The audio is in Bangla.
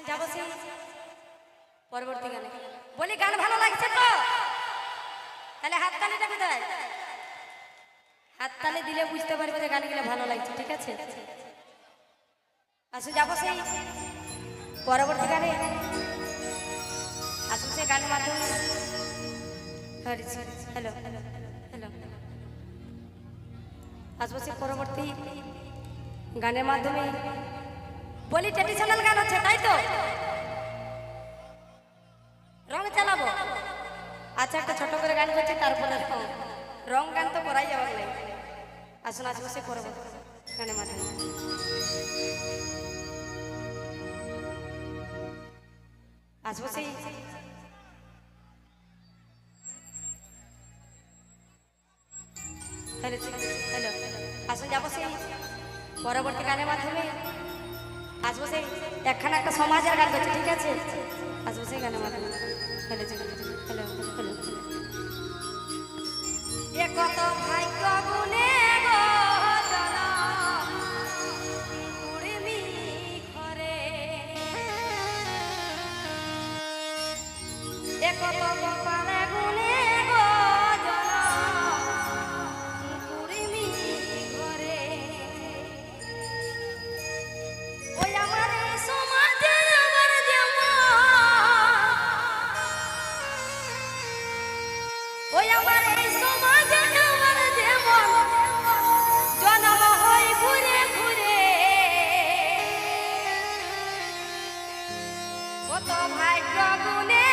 যাবো সেই পরবর্তী গানে। বলি গান ভালো লাগছে তো? তাহলে হাততালিটা কোথায়? হাততালি দিলে বুঝতে পারবে যে গানগুলো ভালো লাগছে, ঠিক আছে? আসুন যাবো সেই পরবর্তী গানে। আসুন সেই গানের মাধ্যমে হ্যালো হ্যালো হ্যালো আসবো সেই পরবর্তী গানের মাধ্যমে। বলি ট্র্যাডিশনাল গান হচ্ছে তাই তো? রং চালাবো? আচ্ছা একটা ছোট করে গান করছি, তারপরে রং গান তো করাই যাবার নাই। আসুন আসবো সেই পরবর্তী গানের মাধ্যমে। আসবো সেই হ্যালো হ্যালো আসুন যাবো সেই পরবর্তী গানের মাধ্যমে। আসবো সেই একখানা একটা সমাজের গান করছে, ঠিক আছে? আসবো সেই গানের মাধ্যমে। হ্যালো হ্যালো হ্যালো এ কত ভাগ্য গুনে গো জনম কুড়মি ঘরে, এ কত কপালে গুনে গো জনম কুড়মি ঘরে। ওই আমার এই সমাজে আমার যেমন, ওই আমার এই সমাজে আমার যেমন জন্ম হয় ঘুরে ঘুরে, কত ভাগ্য গুনে